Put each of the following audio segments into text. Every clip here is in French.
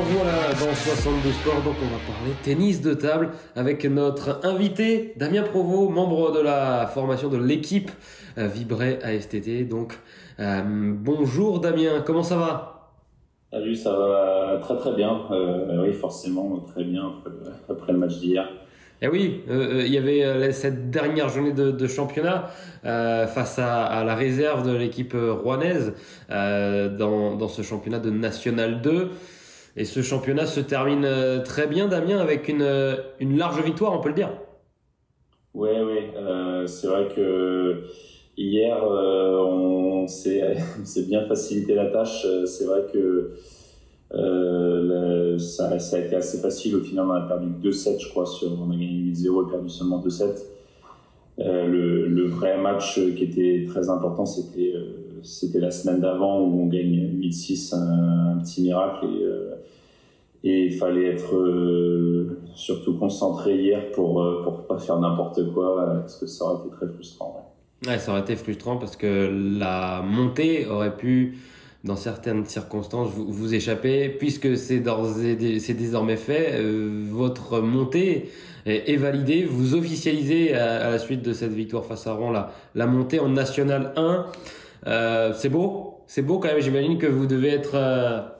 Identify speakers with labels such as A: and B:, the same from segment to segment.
A: revoilà dans 62 Sport, donc on va parler tennis de table avec notre invité Damien Provost, membre de la formation de l'équipe Vibrey ASTT. Donc bonjour Damien, comment ça va?
B: Salut, ça va très très bien. Oui, forcément, très bien après le match d'hier.
A: Eh oui, il y avait cette dernière journée de championnat face à la réserve de l'équipe rouennaise dans ce championnat de National 2. Et ce championnat se termine très bien, Damien, avec une large victoire, on peut le dire.
B: Ouais, ouais, c'est vrai que hier, on s'est bien facilité la tâche. C'est vrai que ça a été assez facile. Au final, on a perdu 2-7, je crois. On a gagné 8-0 et perdu seulement 2-7. Le vrai match qui était très important, c'était la semaine d'avant où on gagne 8-6, un petit miracle. Et il fallait être surtout concentré hier pour pas faire n'importe quoi, parce que ça aurait été très frustrant.
A: Ouais, ça aurait été frustrant parce que la montée aurait pu, dans certaines circonstances, vous échapper, puisque c'est désormais fait. Votre montée est validée. Vous officialisez à la suite de cette victoire face à Rouen la montée en National 1. C'est beau. C'est beau quand même. J'imagine que vous devez être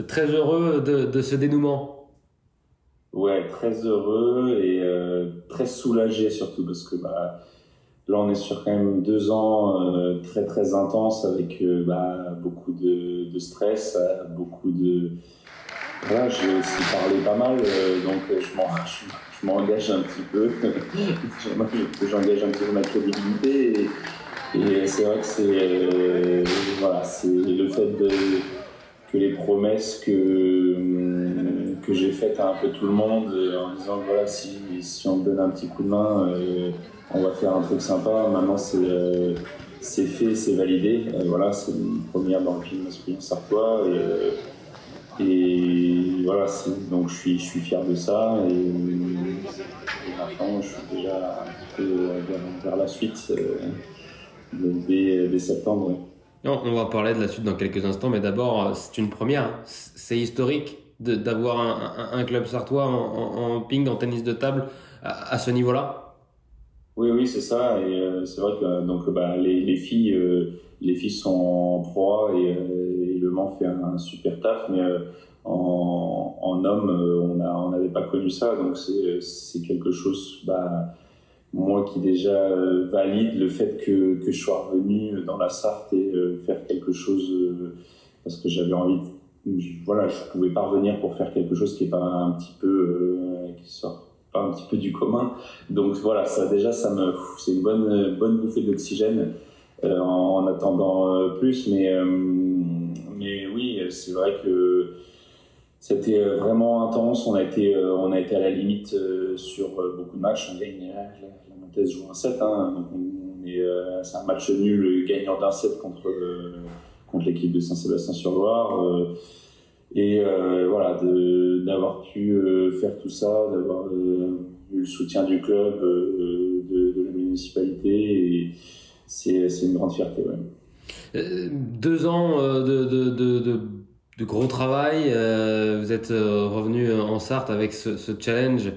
A: très heureux de ce dénouement.
B: Ouais, très heureux et très soulagé surtout parce que là on est sur quand même 2 ans très très intenses avec beaucoup de stress, beaucoup de voilà, j'ai aussi parlé pas mal, donc je m'engage un petit peu, j'engage un petit peu ma crédibilité et c'est vrai que c'est le fait que les promesses que j'ai faites à un peu tout le monde en disant voilà si on me donne un petit coup de main on va faire un truc sympa. Maintenant c'est fait, c'est validé. Voilà, c'est une première dans le film masculin sartois et voilà, donc je suis fier de ça et maintenant je suis déjà un petit peu vers la suite dès septembre. Ouais.
A: Non, on va parler de la suite dans quelques instants, mais d'abord, c'est une première. C'est historique d'avoir un club sartois en ping, en tennis de table à ce niveau-là.
B: Oui, oui, c'est ça. Et c'est vrai que les filles sont en proie et Le Mans fait un super taf, mais en homme, on n'avait pas connu ça, donc c'est quelque chose. Moi qui déjà valide le fait que je sois revenu dans la Sarthe et faire quelque chose parce que j'avais envie. Voilà, je pouvais pas revenir pour faire quelque chose qui est pas un petit peu qui sort pas un petit peu du commun. Donc voilà, c'est une bonne bouffée d'oxygène en attendant plus. Mais oui, c'est vrai que c'était vraiment intense. On a été à la limite sur beaucoup de matchs. On gagne, la Nantaise joue un 7. Donc c'est un match nul gagnant d'un 7 contre l'équipe de Saint-Sébastien-sur-Loire. Voilà, d'avoir pu faire tout ça, d'avoir eu le soutien du club, de la municipalité, et c'est une grande fierté. Ouais.
A: 2 ans de gros travail. Vous êtes revenu en Sarthe avec ce challenge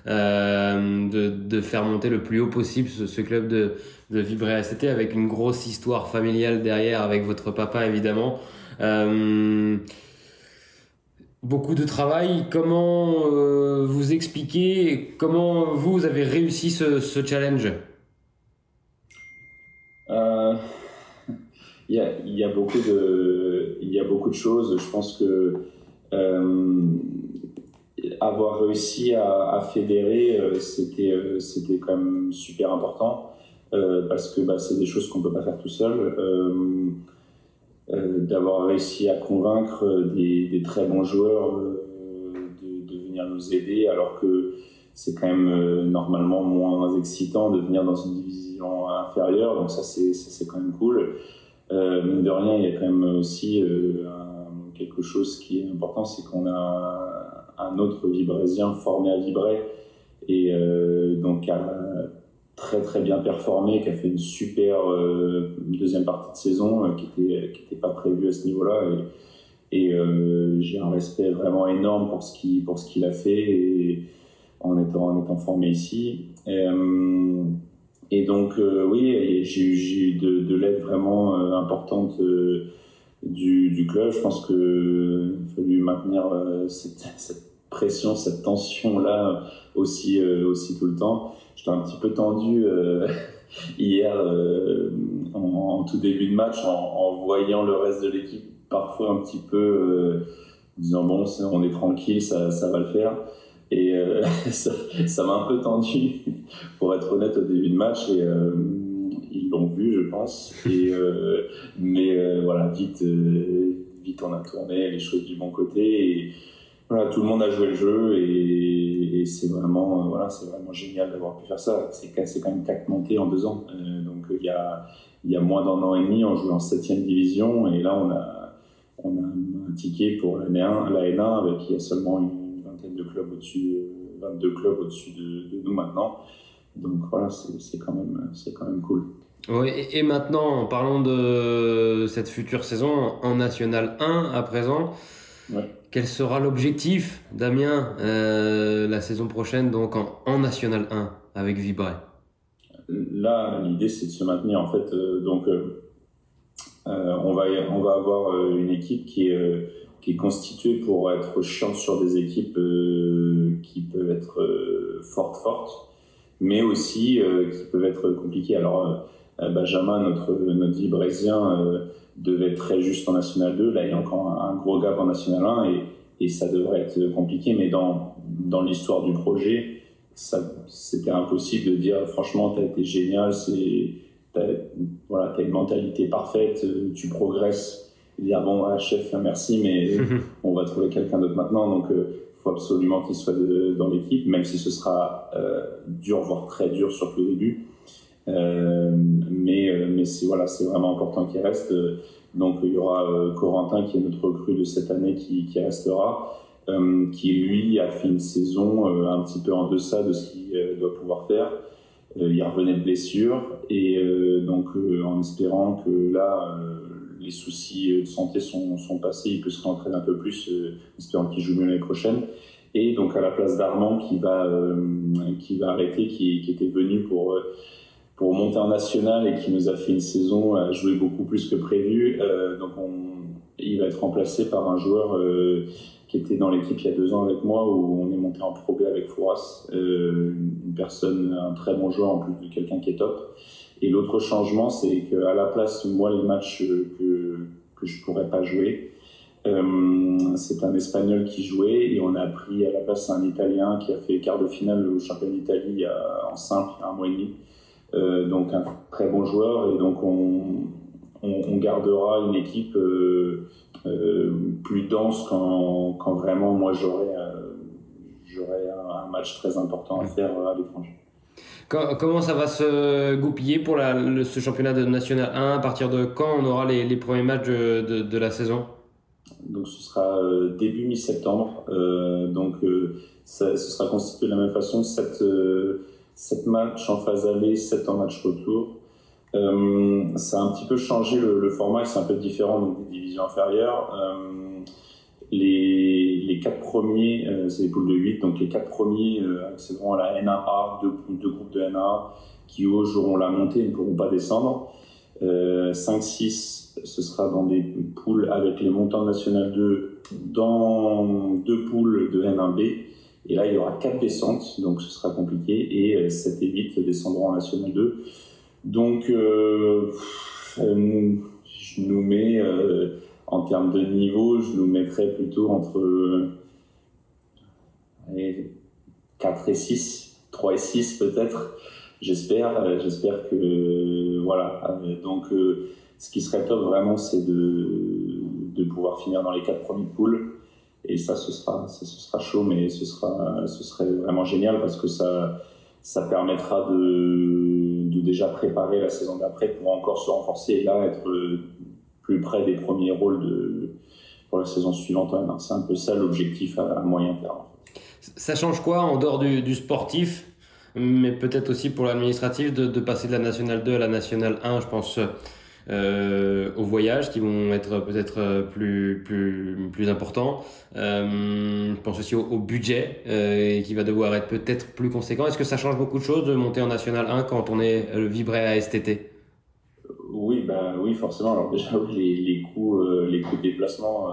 A: de faire monter le plus haut possible ce club de Vibrey ASTT avec une grosse histoire familiale derrière avec votre papa évidemment. Beaucoup de travail. Comment vous expliquer comment vous avez réussi ce challenge?
B: Euh, il y a beaucoup de choses. Je pense que avoir réussi à fédérer, c'était quand même super important parce que c'est des choses qu'on peut pas faire tout seul. D'avoir réussi à convaincre des très bons joueurs de venir nous aider, alors que c'est quand même normalement moins excitant de venir dans une division inférieure, donc ça c'est quand même cool. Mine de rien, il y a quand même aussi quelque chose qui est important, c'est qu'on a un autre Vibreysien formé à Vibrey et donc très très bien performé, qui a fait une super deuxième partie de saison qui était pas prévue à ce niveau-là Et j'ai un respect vraiment énorme pour ce qu'il a fait et en étant formé ici. Et donc, oui, et j'ai eu de l'aide vraiment importante du club. Je pense qu'il a fallu maintenir cette pression, cette tension-là aussi tout le temps. J'étais un petit peu tendu hier en tout début de match en voyant le reste de l'équipe parfois un petit peu disant bon, on est tranquille, ça va le faire. Et ça m'a un peu tendu, pour être honnête, au début de match. Et ils l'ont vu, je pense. Mais voilà, vite on a tourné les choses du bon côté. Et voilà, tout le monde a joué le jeu. Et c'est vraiment, c'est vraiment génial d'avoir pu faire ça. C'est quand même 4 montées en 2 ans. Donc il y a moins d'1 an et demi, on jouait en 7e division. Et là, on a un ticket pour la N1 avec il y a seulement une vingtaine de clubs au-dessus, 22 clubs au-dessus de nous maintenant. Donc voilà, c'est quand même cool.
A: Oui, et maintenant, parlons de cette future saison en National 1 à présent.
B: Ouais.
A: Quel sera l'objectif d'Amiens la saison prochaine, donc en National 1 avec Vibray?
B: Là, l'idée c'est de se maintenir en fait. On va avoir une équipe qui est constituée pour être chiante sur des équipes qui peuvent être fortes, mais aussi qui peuvent être compliquées. Alors Benjamin, notre Vibraisien, devait être très juste en National 2. Là, il y a encore un gros gap en National 1 et ça devrait être compliqué. Mais dans l'histoire du projet, c'était impossible de dire franchement, t'as été génial, t'as une mentalité parfaite, tu progresses. Et dire bon, chef, merci, mais on va trouver quelqu'un d'autre maintenant. Donc, faut absolument qu'il soit dans l'équipe, même si ce sera dur, voire très dur, surtout au début. Mais c'est vraiment important qu'il reste. Donc il y aura Corentin qui est notre recrue de cette année qui restera, qui lui a fait une saison un petit peu en deçà de ce qu'il doit pouvoir faire. Il revenait de blessure et donc en espérant que là les soucis de santé sont passés, il peut se réentraîner un peu plus, espérant qu'il joue mieux l'année prochaine. Et donc à la place d'Armand qui va arrêter, qui était venu pour monter en national et qui nous a fait une saison à jouer beaucoup plus que prévu. Donc il va être remplacé par un joueur qui était dans l'équipe il y a 2 ans avec moi, où on est monté en Pro B avec Fouras. Un très bon joueur en plus de quelqu'un qui est top. Et l'autre changement, c'est qu'à la place, moi, les matchs que je pourrais pas jouer, c'est un Espagnol qui jouait et on a pris à la place un Italien qui a fait quart de finale au championnat d'Italie en simple il y a 1 mois et demi. Donc un très bon joueur et donc on gardera une équipe plus dense quand vraiment moi j'aurai un match très important à faire à l'étranger.
A: Comment ça va se goupiller pour ce championnat de National 1? À partir de quand on aura les premiers matchs de la saison?
B: Donc ce sera début mi-septembre. Ce sera constitué de la même façon, 7 matchs en phase aller, 7 en match retour. Ça a un petit peu changé le format, c'est un peu différent donc, des divisions inférieures. Les 4 premiers, c'est des poules de 8, donc les 4 premiers accéderont à la N1A, deux groupes de N1A qui eux joueront la montée et ne pourront pas descendre. 5-6, ce sera dans des poules avec les montants de National 2 dans 2 poules de N1B. Et là, il y aura 4 descentes, donc ce sera compliqué. Et 7 et 8 descendront en National 2. Donc, je nous mets, en termes de niveau, je nous mettrais plutôt entre 4 et 6, 3 et 6 peut-être. J'espère que voilà. Donc, ce qui serait top vraiment, c'est de pouvoir finir dans les 4 premières poules. Et ça, ce sera chaud, mais ce serait vraiment génial parce que ça permettra de déjà préparer la saison d'après pour encore se renforcer et là être plus près des premiers rôles pour la saison suivante. C'est un peu ça l'objectif à moyen terme.
A: Ça change quoi en dehors du sportif, mais peut-être aussi pour l'administratif de passer de la National 2 à la National 1? Je pense aux voyages qui vont être peut-être plus importants. Je pense aussi au budget qui va devoir être peut-être plus conséquent. Est-ce que ça change beaucoup de choses de monter en National 1 quand on est le Vibrae ASTT?
B: Oui, oui, forcément. Alors déjà, oui, les coûts de déplacement,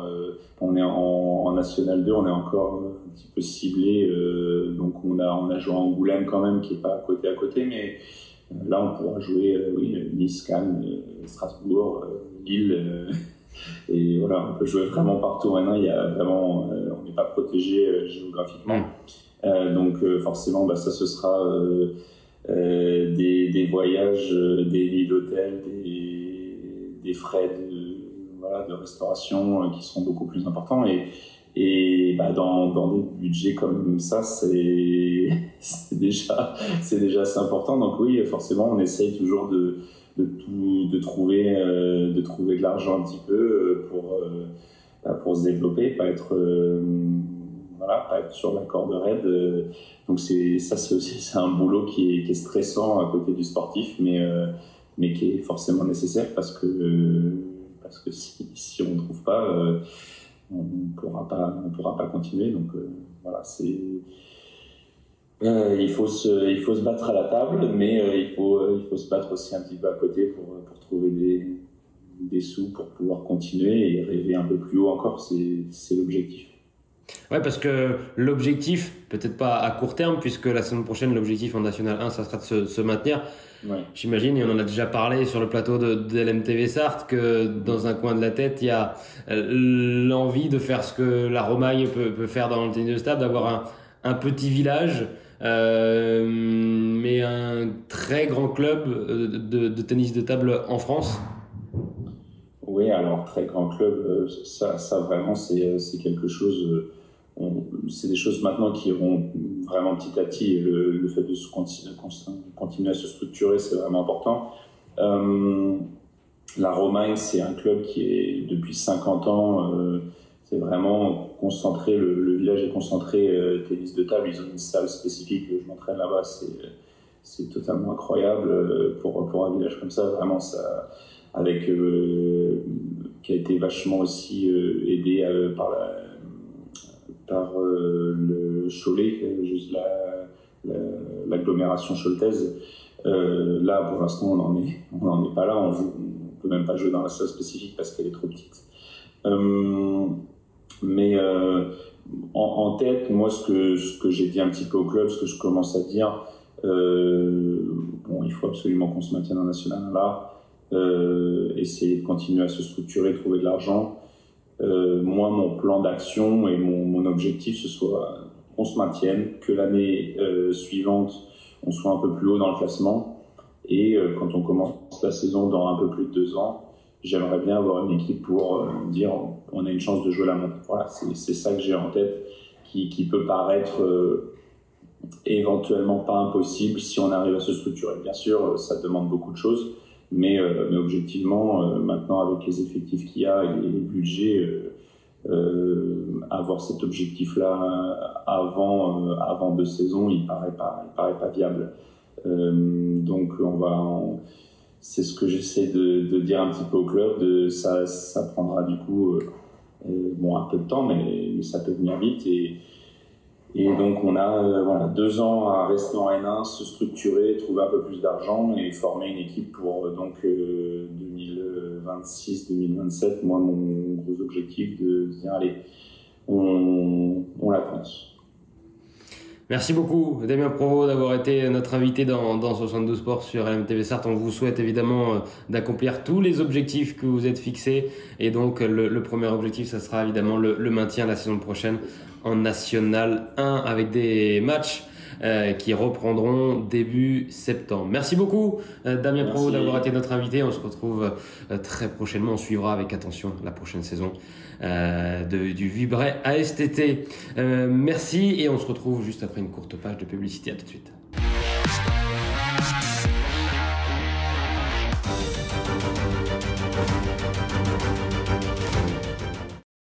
B: on est en National 2, on est encore un petit peu ciblé. Donc on a joué à Angoulême quand même, qui est pas à côté, mais là on pourra jouer, oui, Nice, Cannes, Strasbourg, Lille, et voilà, on peut jouer vraiment partout. Maintenant, il y a vraiment, on n'est pas protégé géographiquement. Donc forcément, ça ce sera des voyages, des lits d'hôtel, des frais de restauration qui seront beaucoup plus importants. Et dans des budgets comme ça, c'est déjà assez important. Donc oui, forcément, on essaye toujours de trouver de l'argent un petit peu pour se développer, pas être sur la corde raide. Donc c'est un boulot qui est stressant à côté du sportif, mais qui est forcément nécessaire parce que si on ne trouve pas, on ne pourra pas continuer. Donc voilà, il faut se battre à la table, mais il faut se battre aussi un petit peu à côté pour trouver des sous pour pouvoir continuer et rêver un peu plus haut encore. C'est l'objectif.
A: Ouais, parce que l'objectif, peut-être pas à court terme, puisque la semaine prochaine, l'objectif en National 1, ça sera de se maintenir. Ouais. J'imagine, et on en a déjà parlé sur le plateau de LMTV Sarthe, que dans un coin de la tête, il y a l'envie de faire ce que la Romagne peut faire dans le tennis de table, d'avoir un petit village, mais un très grand club de tennis de table en France.
B: Oui, alors très grand club, ça vraiment c'est quelque chose. C'est des choses maintenant qui iront vraiment petit à petit. Le fait de continuer à se structurer, c'est vraiment important. La Romagne, c'est un club qui est depuis 50 ans. C'est vraiment concentré. Le village est concentré tennis de table. Ils ont une salle spécifique. Je m'entraîne là-bas. C'est totalement incroyable pour un village comme ça. Vraiment ça. Avec qui a été vachement aussi aidé par le Cholet, juste l'agglomération choltaise. Là, pour l'instant, on n'en est pas là. On peut même pas jouer dans la salle spécifique parce qu'elle est trop petite. Mais en tête, moi, ce que j'ai dit un petit peu au club, ce que je commence à dire, il faut absolument qu'on se maintienne en National 1 là. Essayer de continuer à se structurer, trouver de l'argent. Moi, mon plan d'action et mon objectif, ce soit qu'on se maintienne, que l'année suivante, on soit un peu plus haut dans le classement. Et quand on commence la saison dans un peu plus de 2 ans, j'aimerais bien avoir une équipe pour dire on a une chance de jouer la montée. Voilà, c'est ça que j'ai en tête, qui peut paraître éventuellement pas impossible si on arrive à se structurer. Bien sûr, ça demande beaucoup de choses. Mais objectivement, maintenant, avec les effectifs qu'il y a et les budgets, avoir cet objectif-là avant 2 saisons, il paraît pas viable. Donc, c'est ce que j'essaie de dire un petit peu au club. Ça prendra du coup un peu de temps, mais ça peut venir vite. Et donc, on a 2 ans à rester en N1, se structurer, trouver un peu plus d'argent et former une équipe pour 2026-2027. Moi, mon gros objectif de dire, allez, on la pense.
A: Merci beaucoup, Damien Provost, d'avoir été notre invité dans 72 Sports sur LMTV Sarthe. On vous souhaite évidemment d'accomplir tous les objectifs que vous êtes fixés. Et donc, le premier objectif, ça sera évidemment le maintien la saison prochaine en National 1 avec des matchs qui reprendront début septembre. Merci beaucoup, Damien Provost, d'avoir été notre invité. On se retrouve très prochainement. On suivra avec attention la prochaine saison du Vibrae ASTT. Merci et on se retrouve juste après une courte page de publicité. À tout de suite.